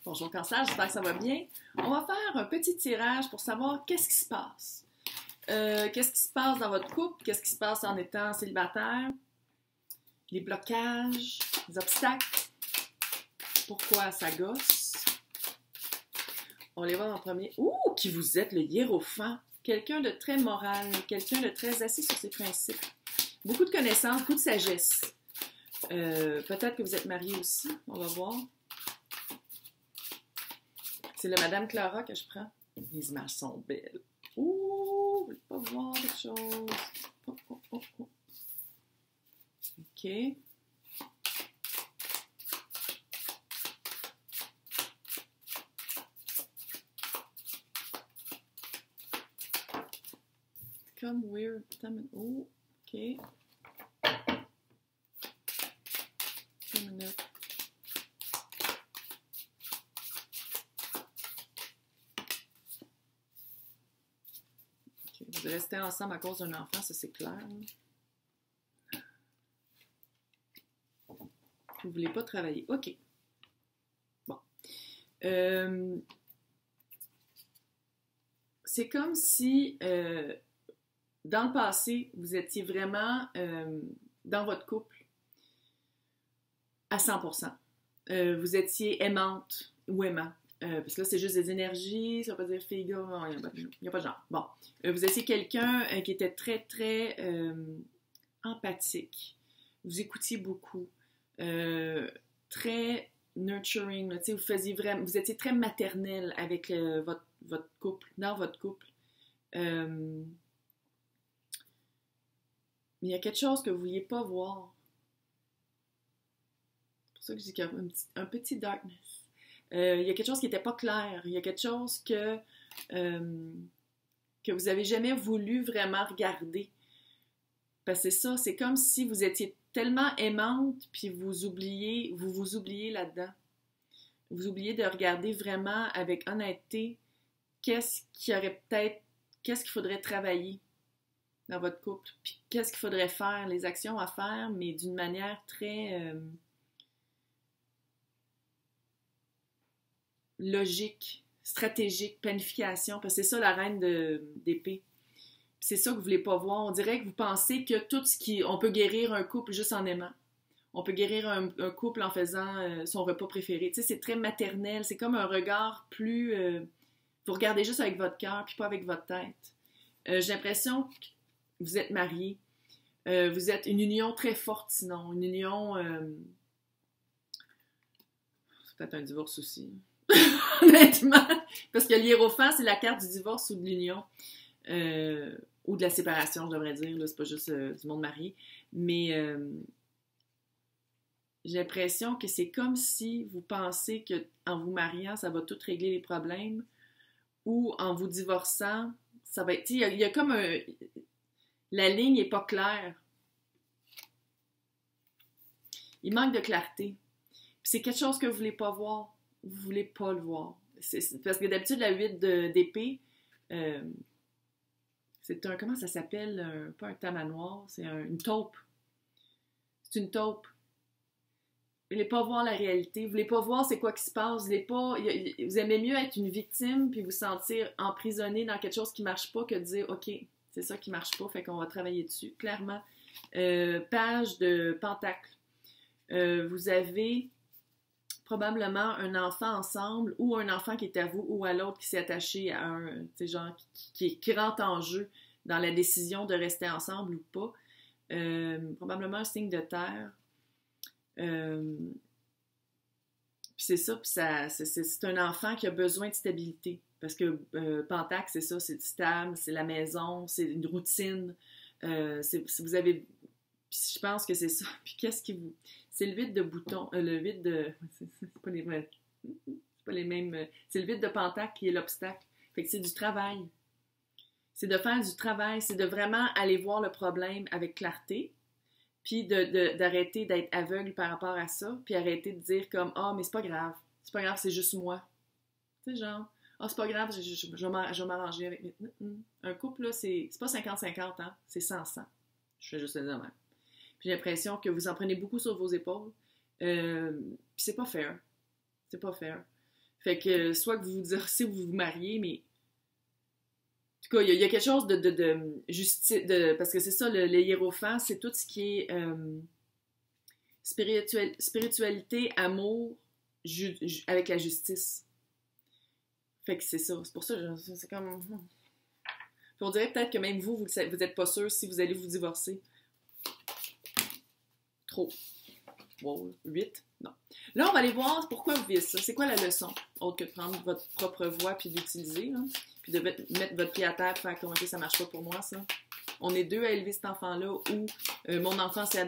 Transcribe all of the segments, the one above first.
Bonjour Cancer, j'espère que ça va bien. On va faire un petit tirage pour savoir qu'est-ce qui se passe. Qu'est-ce qui se passe dans votre couple? Qu'est-ce qui se passe en étant célibataire? Les blocages, les obstacles. Pourquoi ça gosse? On les voit en premier. Ouh, qui vous êtes, le hiérophant. Quelqu'un de très moral, quelqu'un de très assis sur ses principes. Beaucoup de connaissances, beaucoup de sagesse. Peut-être que vous êtes marié aussi, on va voir. C'est le Madame Clara que je prends. Les images sont belles. Ouh, je ne veux pas voir quelque chose. Oh, oh, oh, oh. OK. Comme weird. Oh, OK. Une minute. Vous restez ensemble à cause d'un enfant, ça c'est clair. Vous ne voulez pas travailler. OK. Bon. C'est comme si, dans le passé, vous étiez vraiment dans votre couple à 100%. Vous étiez aimante ou aimant. Parce que là, c'est juste des énergies, ça veut pas dire fille, gars, il n'y a pas de genre. Bon, vous étiez quelqu'un qui était très, très empathique. Vous écoutiez beaucoup. Très nurturing. Là, vous étiez très maternel avec votre couple, dans votre couple. Mais il y a quelque chose que vous ne vouliez pas voir. C'est pour ça que je dis qu'il y a un petit darkness. Il y a quelque chose qui n'était pas clair. Il y a quelque chose que vous n'avez jamais voulu vraiment regarder. Parce que c'est ça, c'est comme si vous étiez tellement aimante, puis vous vous oubliez là-dedans. Vous oubliez de regarder vraiment avec honnêteté qu'est-ce qu'il faudrait travailler dans votre couple, puis qu'est-ce qu'il faudrait faire, les actions à faire, mais d'une manière très logique, stratégique, planification, parce que c'est ça la reine d'épée. C'est ça que vous voulez pas voir. On dirait que vous pensez que on peut guérir un couple juste en aimant. On peut guérir un couple en faisant son repas préféré. Tu sais, c'est très maternel. C'est comme un regard plus... vous regardez juste avec votre cœur, puis pas avec votre tête. J'ai l'impression que vous êtes mariés. Vous êtes une union très forte, sinon. Une union... c'est peut-être un divorce aussi. Honnêtement. Parce que l'hiérophant, c'est la carte du divorce ou de l'union. Ou de la séparation, je devrais dire. Là, c'est pas juste du monde marié. Mais j'ai l'impression que c'est comme si vous pensez qu'en vous mariant, ça va tout régler les problèmes. Ou en vous divorçant, ça va être... Il y a comme un... La ligne n'est pas claire. Il manque de clarté. Puis c'est quelque chose que vous ne voulez pas voir. Vous ne voulez pas le voir. Parce que d'habitude, la 8 d'épée... c'est un, comment ça s'appelle? Pas un tamanoir, c'est une taupe. C'est une taupe. Vous voulez pas voir la réalité. Vous voulez pas voir c'est quoi qui se passe. Vous aimez mieux être une victime puis vous sentir emprisonné dans quelque chose qui marche pas que de dire « OK, c'est ça qui marche pas, fait qu'on va travailler dessus. » Clairement. Page de Pentacle. Vous avez probablement un enfant ensemble ou un enfant qui est à vous ou à l'autre qui s'est attaché à un, tu sais, genre, qui rentre en jeu dans la décision de rester ensemble ou pas. Probablement un signe de terre. Puis c'est ça, puis c'est un enfant qui a besoin de stabilité. Parce que Pentacle, c'est ça, c'est stable, c'est la maison, c'est une routine. Vous avez... Puis je pense que c'est ça. Puis qu'est-ce qui vous... C'est le vide de boutons. Le vide de... C'est pas les mêmes... C'est pas les mêmes... C'est le vide de Pentacle qui est l'obstacle. Fait que c'est du travail. C'est de faire du travail. C'est de vraiment aller voir le problème avec clarté. Puis d'arrêter d'être aveugle par rapport à ça. Puis arrêter de dire comme « Ah, mais c'est pas grave. C'est pas grave, c'est juste moi. » Tu sais, genre... « Ah, c'est pas grave, je vais m'arranger avec... » Un couple, là, c'est pas 50-50, hein? C'est 100-100. Je fais juste le dire même. J'ai l'impression que vous en prenez beaucoup sur vos épaules. Puis c'est pas fair. C'est pas fair. Fait que soit que vous vous divorcez ou vous vous mariez, mais en tout cas, il y a quelque chose de justice, parce que c'est ça, le hiérophant, c'est tout ce qui est spiritualité, amour, avec la justice. Fait que c'est ça. C'est pour ça que c'est comme... On dirait peut-être que même vous êtes pas sûr si vous allez vous divorcer. Trop. Wow, 8? Non. Là, on va aller voir pourquoi vous vivez ça. C'est quoi la leçon? Autre que de prendre votre propre voix puis d'utiliser, là. Puis de mettre votre pied à terre pour faire comment ça marche pas pour moi, ça. On est deux à élever cet enfant-là où mon enfant c'est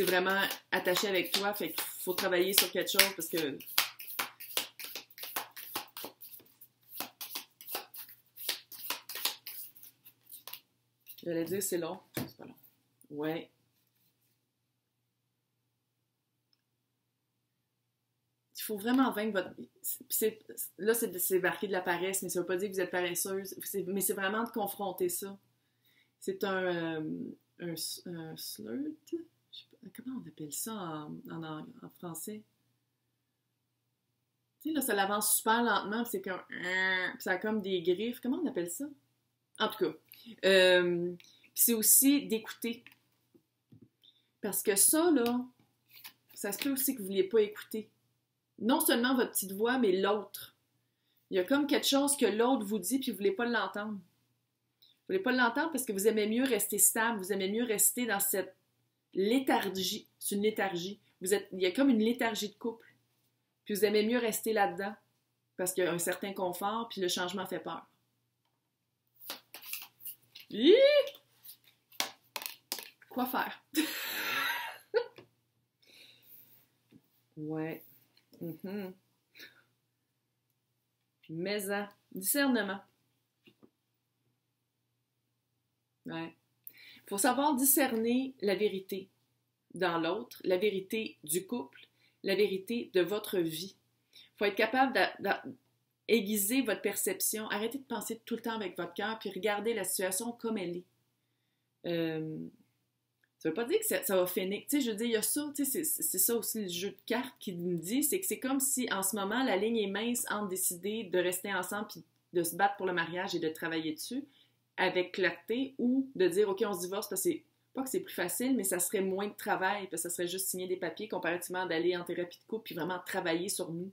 vraiment attaché avec toi. Fait qu'il faut travailler sur quelque chose parce que... J'allais dire c'est long. C'est pas long. Ouais. Il faut vraiment vaincre votre... Là, c'est marqué de la paresse, mais ça veut pas dire que vous êtes paresseuse. Mais c'est vraiment de confronter ça. C'est un slurt? Comment on appelle ça en français? Tu sais, là, ça l'avance super lentement, puis c'est comme... Puis ça a comme des griffes. Comment on appelle ça? En tout cas. Puis c'est aussi d'écouter. Parce que ça, là, ça se peut aussi que vous ne vouliez pas écouter. Non seulement votre petite voix, mais l'autre. Il y a comme quelque chose que l'autre vous dit, puis vous ne voulez pas l'entendre. Vous ne voulez pas l'entendre parce que vous aimez mieux rester stable, vous aimez mieux rester dans cette léthargie. C'est une léthargie. Il y a comme une léthargie de couple. Puis vous aimez mieux rester là-dedans parce qu'il y a un certain confort, puis le changement fait peur. Hi! Quoi faire? Ouais. Mm-hmm. Mais discernement. Ouais. Il faut savoir discerner la vérité dans l'autre, la vérité du couple, la vérité de votre vie. Il faut être capable d'aiguiser votre perception. Arrêtez de penser tout le temps avec votre cœur, puis regardez la situation comme elle est. Ça veut pas dire que ça va finir. Tu sais, je veux dire, il y a ça, tu sais, c'est ça aussi le jeu de cartes qui me dit, c'est que c'est comme si en ce moment, la ligne est mince entre décider de rester ensemble puis de se battre pour le mariage et de travailler dessus avec clarté ou de dire, OK, on se divorce parce que c'est pas que c'est plus facile, mais ça serait moins de travail parce que ça serait juste signer des papiers comparativement d'aller en thérapie de couple puis vraiment travailler sur nous.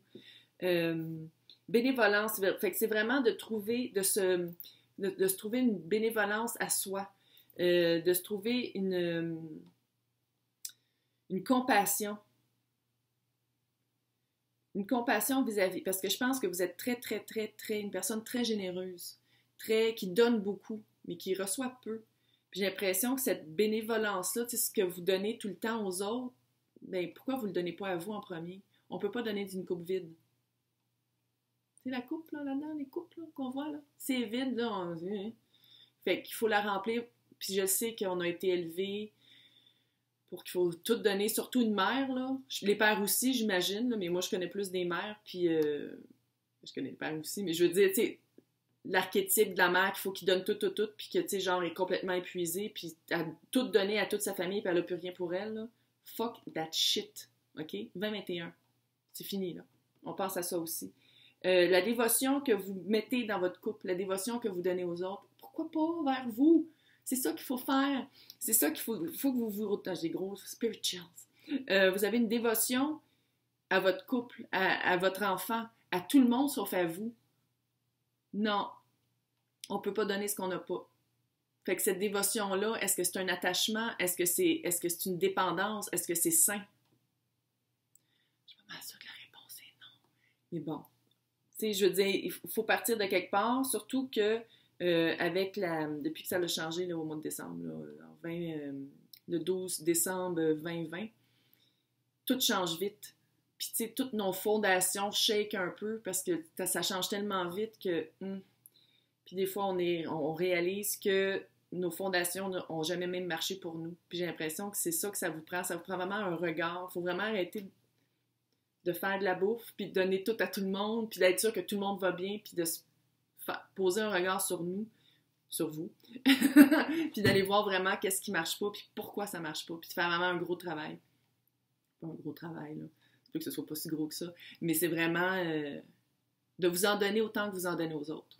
Bénévolence, fait que c'est vraiment de trouver, de se trouver une bénévolence à soi. De se trouver une compassion. Une compassion vis-à-vis. Parce que je pense que vous êtes très, très, très, très, une personne très généreuse, qui donne beaucoup, mais qui reçoit peu. Puis j'ai l'impression que cette bénévolence-là, tu sais, ce que vous donnez tout le temps aux autres, bien, pourquoi vous ne le donnez pas à vous en premier? On ne peut pas donner d'une coupe vide. C'est la coupe, là-dedans, les coupes là, qu'on voit, là. C'est vide, là. Fait qu'il faut la remplir. Puis je sais qu'on a été élevés pour qu'il faut tout donner, surtout une mère, là. Les pères aussi, j'imagine, là, mais moi, je connais plus des mères, puis je connais les pères aussi, mais je veux dire, tu sais, l'archétype de la mère qu'il faut qu'il donne tout, puis que, tu sais, genre, est complètement épuisée, puis a tout donné à toute sa famille, puis elle a plus rien pour elle, là. Fuck that shit, OK? 2021. C'est fini, là. On pense à ça aussi. La dévotion que vous mettez dans votre couple, la dévotion que vous donnez aux autres, pourquoi pas vers vous? C'est ça qu'il faut faire. C'est ça qu'il faut que vous vous... J'ai des gros spirituals. Vous avez une dévotion à votre couple, à votre enfant, à tout le monde sauf à vous. Non. On ne peut pas donner ce qu'on n'a pas. Fait que cette dévotion-là, est-ce que c'est un attachement? Est-ce que c'est une dépendance? Est-ce que c'est sain? Je suis pas mal sûre que la réponse est non. Mais bon. Tu sais, je veux dire, il faut partir de quelque part, surtout que depuis que ça a changé là, au mois de décembre, là, le 12 décembre 2020, tout change vite. Puis, tu sais, toutes nos fondations shake un peu parce que ça change tellement vite que... Puis des fois, on réalise que nos fondations n'ont jamais même marché pour nous. Puis j'ai l'impression que c'est ça que ça vous prend. Ça vous prend vraiment un regard. Il faut vraiment arrêter de faire de la bouffe, puis de donner tout à tout le monde, puis d'être sûr que tout le monde va bien, puis de se poser un regard sur nous, sur vous, puis d'aller voir vraiment qu'est-ce qui marche pas, puis pourquoi ça marche pas, puis de faire vraiment un gros travail. Pas un gros travail, là. peut que ce soit pas si gros que ça, mais c'est vraiment de vous en donner autant que vous en donnez aux autres.